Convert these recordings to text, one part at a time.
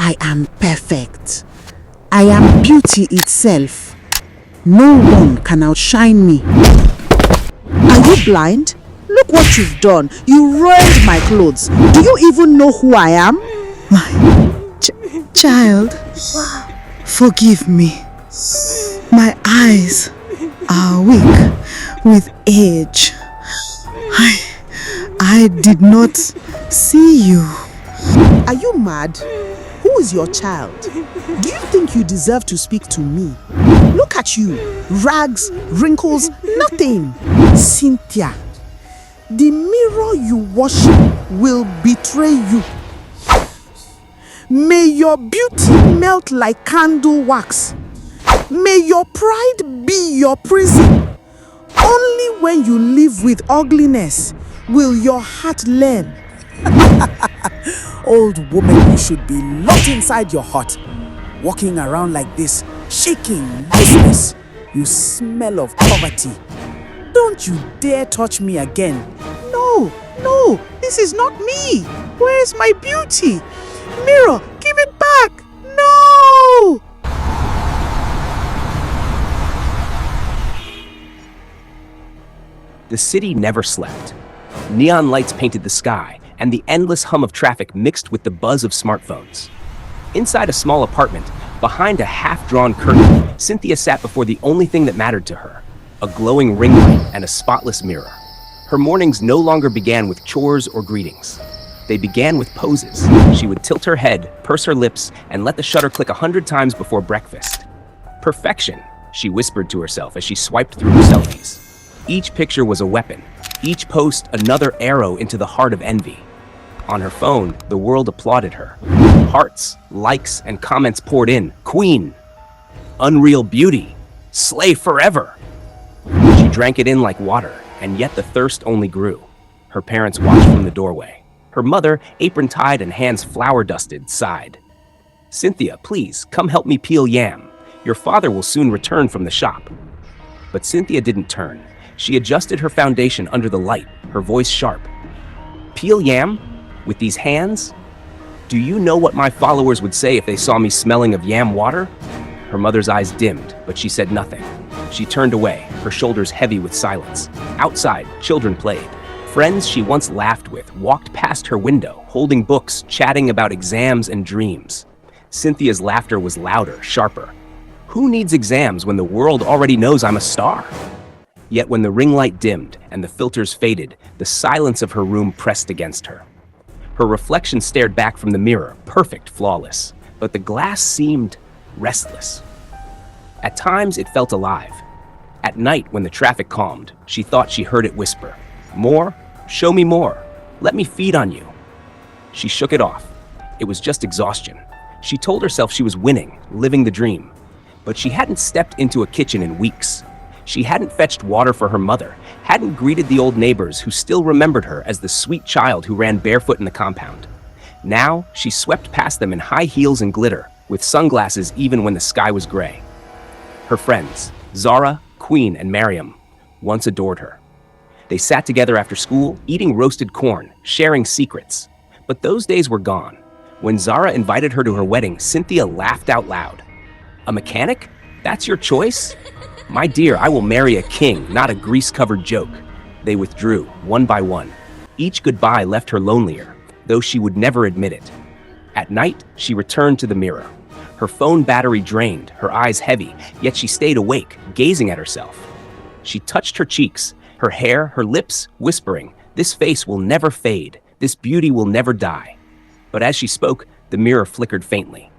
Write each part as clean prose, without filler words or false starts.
I am perfect. I am beauty itself. No one can outshine me. Are you blind? Look what you've done. You ruined my clothes. Do you even know who I am? My child, forgive me. My eyes are weak with age. I did not see you. Are you mad? Who is your child? Do you think you deserve to speak to me? Look at you. Rags, wrinkles, nothing. Cynthia, the mirror you worship will betray you. May your beauty melt like candle wax. May your pride be your prison. Only when you live with ugliness will your heart learn. Old woman, you should be locked inside your hut. Walking around like this, shaking, useless. You smell of poverty. Don't you dare touch me again. No, this is not me. Where is my beauty? Mirror, give it back. No! The city never slept. Neon lights painted the sky, and the endless hum of traffic mixed with the buzz of smartphones. Inside a small apartment, behind a half-drawn curtain, Cynthia sat before the only thing that mattered to her, a glowing ring light and a spotless mirror. Her mornings no longer began with chores or greetings. They began with poses. She would tilt her head, purse her lips, and let the shutter click 100 times before breakfast. Perfection, she whispered to herself as she swiped through her selfies. Each picture was a weapon, each post another arrow into the heart of envy. On her phone, the world applauded her. Hearts, likes, and comments poured in. Queen! Unreal beauty! Slay forever! She drank it in like water, and yet the thirst only grew. Her parents watched from the doorway. Her mother, apron-tied and hands flour-dusted, sighed. Cynthia, please, come help me peel yam. Your father will soon return from the shop. But Cynthia didn't turn. She adjusted her foundation under the light, her voice sharp. Peel yam? With these hands? Do you know what my followers would say if they saw me smelling of yam water? Her mother's eyes dimmed, but she said nothing. She turned away, her shoulders heavy with silence. Outside, children played. Friends she once laughed with walked past her window, holding books, chatting about exams and dreams. Cynthia's laughter was louder, sharper. Who needs exams when the world already knows I'm a star? Yet when the ring light dimmed and the filters faded, the silence of her room pressed against her. Her reflection stared back from the mirror, perfect, flawless, but the glass seemed restless. At times, it felt alive. At night, when the traffic calmed, she thought she heard it whisper, "More? Show me more. Let me feed on you." She shook it off. It was just exhaustion. She told herself she was winning, living the dream. But she hadn't stepped into a kitchen in weeks. She hadn't fetched water for her mother, hadn't greeted the old neighbors who still remembered her as the sweet child who ran barefoot in the compound. Now, she swept past them in high heels and glitter, with sunglasses even when the sky was gray. Her friends, Zara, Queen, and Mariam, once adored her. They sat together after school, eating roasted corn, sharing secrets. But those days were gone. When Zara invited her to her wedding, Cynthia laughed out loud. "A mechanic? That's your choice? My dear, I will marry a king, not a grease-covered joke." They withdrew, one by one. Each goodbye left her lonelier, though she would never admit it. At night, she returned to the mirror. Her phone battery drained, her eyes heavy, yet she stayed awake, gazing at herself. She touched her cheeks, her hair, her lips, whispering, "This face will never fade. This beauty will never die." But as she spoke, the mirror flickered faintly.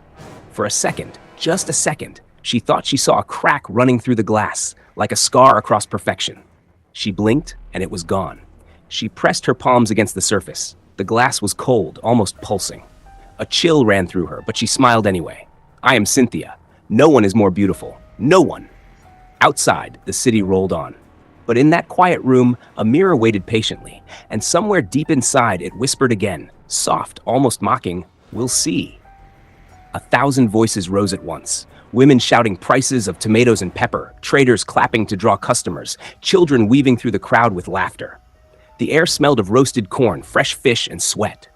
For a second, just a second, she thought she saw a crack running through the glass, like a scar across perfection. She blinked, and it was gone. She pressed her palms against the surface. The glass was cold, almost pulsing. A chill ran through her, but she smiled anyway. "I am Cynthia. No one is more beautiful. No one." Outside, the city rolled on. But in that quiet room, a mirror waited patiently, and somewhere deep inside it whispered again, soft, almost mocking, "We'll see." 1,000 voices rose at once. Women shouting prices of tomatoes and pepper, traders clapping to draw customers, children weaving through the crowd with laughter. The air smelled of roasted corn, fresh fish, and sweat.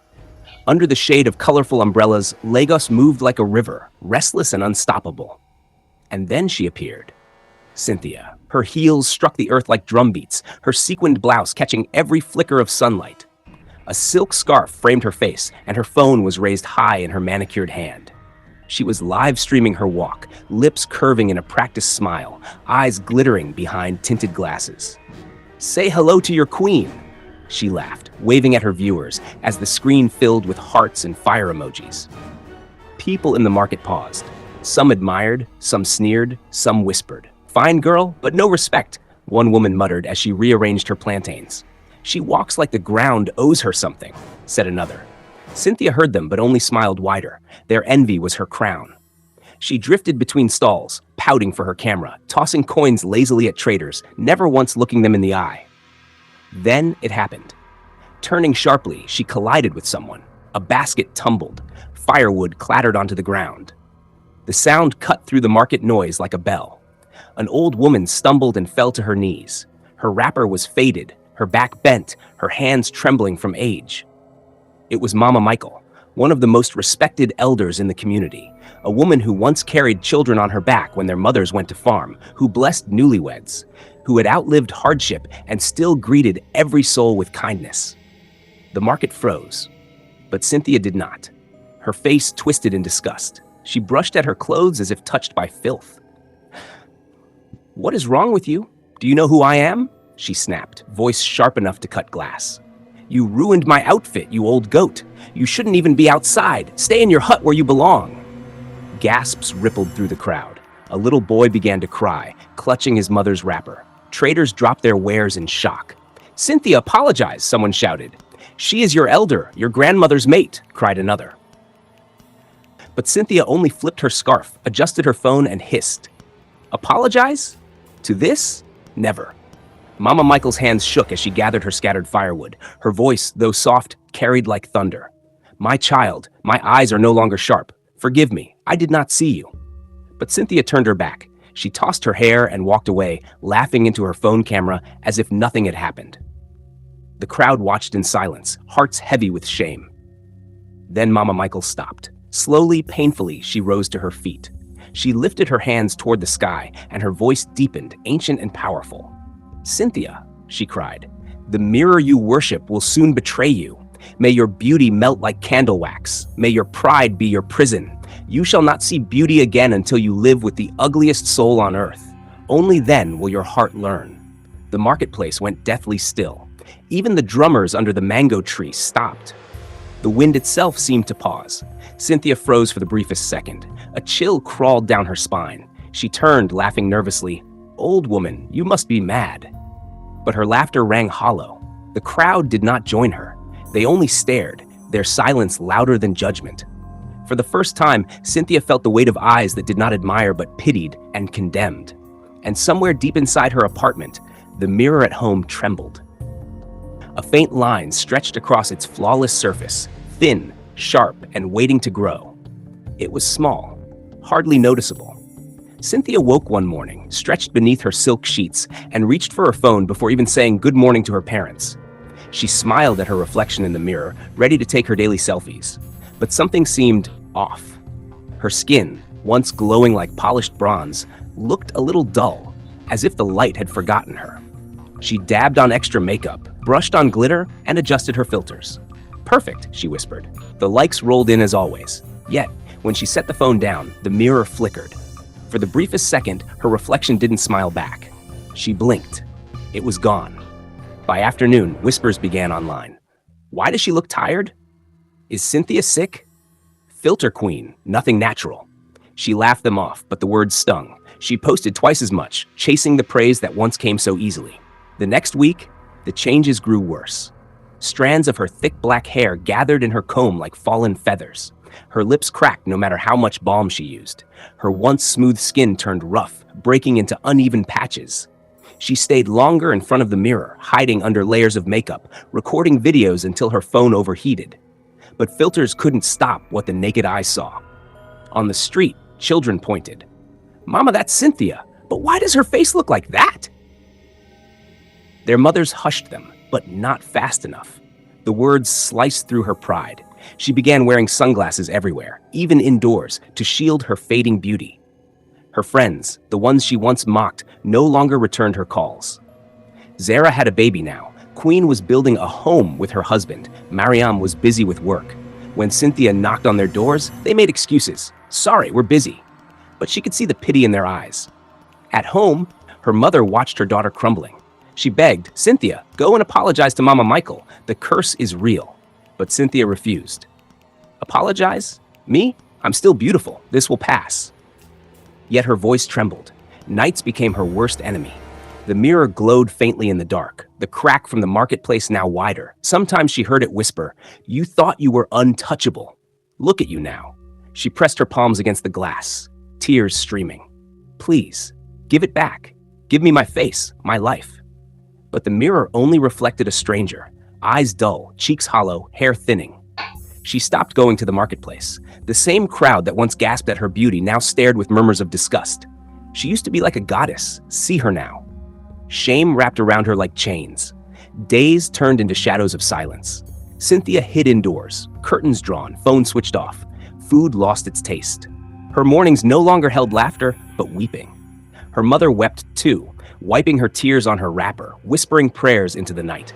Under the shade of colorful umbrellas, Lagos moved like a river, restless and unstoppable. And then she appeared. Cynthia. Her heels struck the earth like drumbeats, her sequined blouse catching every flicker of sunlight. A silk scarf framed her face, and her phone was raised high in her manicured hand. She was live streaming her walk, lips curving in a practiced smile, eyes glittering behind tinted glasses. "Say hello to your queen," she laughed, waving at her viewers as the screen filled with hearts and fire emojis. People in the market paused. Some admired, some sneered, some whispered. "Fine girl, but no respect," one woman muttered as she rearranged her plantains. "She walks like the ground owes her something," said another. Cynthia heard them but only smiled wider. Their envy was her crown. She drifted between stalls, pouting for her camera, tossing coins lazily at traders, never once looking them in the eye. Then it happened. Turning sharply, she collided with someone. A basket tumbled. Firewood clattered onto the ground. The sound cut through the market noise like a bell. An old woman stumbled and fell to her knees. Her wrapper was faded, her back bent, her hands trembling from age. It was Mama Michael, one of the most respected elders in the community, a woman who once carried children on her back when their mothers went to farm, who blessed newlyweds, who had outlived hardship and still greeted every soul with kindness. The market froze, but Cynthia did not. Her face twisted in disgust. She brushed at her clothes as if touched by filth. "What is wrong with you? Do you know who I am?" she snapped, voice sharp enough to cut glass. "You ruined my outfit, you old goat. You shouldn't even be outside. Stay in your hut where you belong." Gasps rippled through the crowd. A little boy began to cry, clutching his mother's wrapper. Traders dropped their wares in shock. "Cynthia, apologize," someone shouted. "She is your elder, your grandmother's mate," cried another. But Cynthia only flipped her scarf, adjusted her phone, and hissed. "Apologize? To this? Never." Mama Michael's hands shook as she gathered her scattered firewood. Her voice, though soft, carried like thunder. "My child, my eyes are no longer sharp. Forgive me, I did not see you." But Cynthia turned her back. She tossed her hair and walked away, laughing into her phone camera as if nothing had happened. The crowd watched in silence, hearts heavy with shame. Then Mama Michael stopped. Slowly, painfully, she rose to her feet. She lifted her hands toward the sky, and her voice deepened, ancient and powerful. "Cynthia," she cried, "the mirror you worship will soon betray you. May your beauty melt like candle wax. May your pride be your prison. You shall not see beauty again until you live with the ugliest soul on earth. Only then will your heart learn." The marketplace went deathly still. Even the drummers under the mango tree stopped. The wind itself seemed to pause. Cynthia froze for the briefest second. A chill crawled down her spine. She turned, laughing nervously. "Old woman, you must be mad." But her laughter rang hollow. The crowd did not join her. They only stared, their silence louder than judgment. For the first time, Cynthia felt the weight of eyes that did not admire but pitied and condemned. And somewhere deep inside her apartment, the mirror at home trembled. A faint line stretched across its flawless surface, thin, sharp, and waiting to grow. It was small, hardly noticeable. Cynthia woke one morning, stretched beneath her silk sheets, and reached for her phone before even saying good morning to her parents. She smiled at her reflection in the mirror, ready to take her daily selfies. But something seemed off. Her skin, once glowing like polished bronze, looked a little dull, as if the light had forgotten her. She dabbed on extra makeup, brushed on glitter, and adjusted her filters. "Perfect," she whispered. The likes rolled in as always. Yet, when she set the phone down, the mirror flickered. For the briefest second, her reflection didn't smile back. She blinked. It was gone. By afternoon, whispers began online. Why does she look tired? Is Cynthia sick? Filter queen, nothing natural. She laughed them off, but the words stung. She posted twice as much, chasing the praise that once came so easily. The next week, the changes grew worse. Strands of her thick black hair gathered in her comb like fallen feathers. Her lips cracked no matter how much balm she used. Her once smooth skin turned rough, breaking into uneven patches. She stayed longer in front of the mirror, hiding under layers of makeup, recording videos until her phone overheated. But filters couldn't stop what the naked eye saw. On the street, children pointed. "Mama, that's Cynthia, but why does her face look like that?" Their mothers hushed them, but not fast enough. The words sliced through her pride. She began wearing sunglasses everywhere, even indoors, to shield her fading beauty. Her friends, the ones she once mocked, no longer returned her calls. Zara had a baby now. Queen was building a home with her husband. Mariam was busy with work. When Cynthia knocked on their doors, they made excuses. Sorry, we're busy. But she could see the pity in their eyes. At home, her mother watched her daughter crumbling. She begged, Cynthia, go and apologize to Mama Michael. The curse is real. But Cynthia refused. Apologize? Me? I'm still beautiful. This will pass. Yet her voice trembled. Nights became her worst enemy. The mirror glowed faintly in the dark, the crack from the marketplace now wider. Sometimes she heard it whisper, you thought you were untouchable. Look at you now. She pressed her palms against the glass, tears streaming. Please, give it back. Give me my face, my life. But the mirror only reflected a stranger, eyes dull, cheeks hollow, hair thinning. She stopped going to the marketplace. The same crowd that once gasped at her beauty now stared with murmurs of disgust. She used to be like a goddess. See her now. Shame wrapped around her like chains. Days turned into shadows of silence. Cynthia hid indoors, curtains drawn, phone switched off. Food lost its taste. Her mornings no longer held laughter, but weeping. Her mother wept too, wiping her tears on her wrapper, whispering prayers into the night.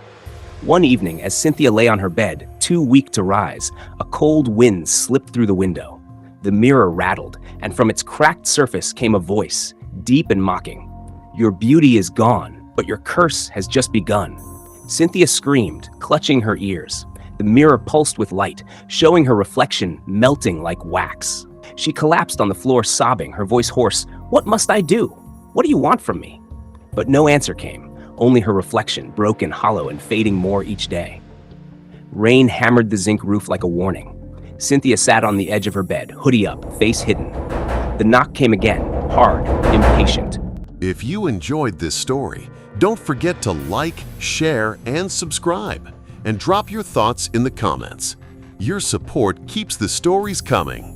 One evening, as Cynthia lay on her bed, too weak to rise, a cold wind slipped through the window. The mirror rattled, and from its cracked surface came a voice, deep and mocking. Your beauty is gone, but your curse has just begun. Cynthia screamed, clutching her ears. The mirror pulsed with light, showing her reflection melting like wax. She collapsed on the floor sobbing, her voice hoarse. What must I do? What do you want from me? But no answer came, only her reflection, broken, hollow, and fading more each day. Rain hammered the zinc roof like a warning. Cynthia sat on the edge of her bed, hoodie up, face hidden. The knock came again, hard, impatient. If you enjoyed this story, don't forget to like, share, and subscribe. And drop your thoughts in the comments. Your support keeps the stories coming.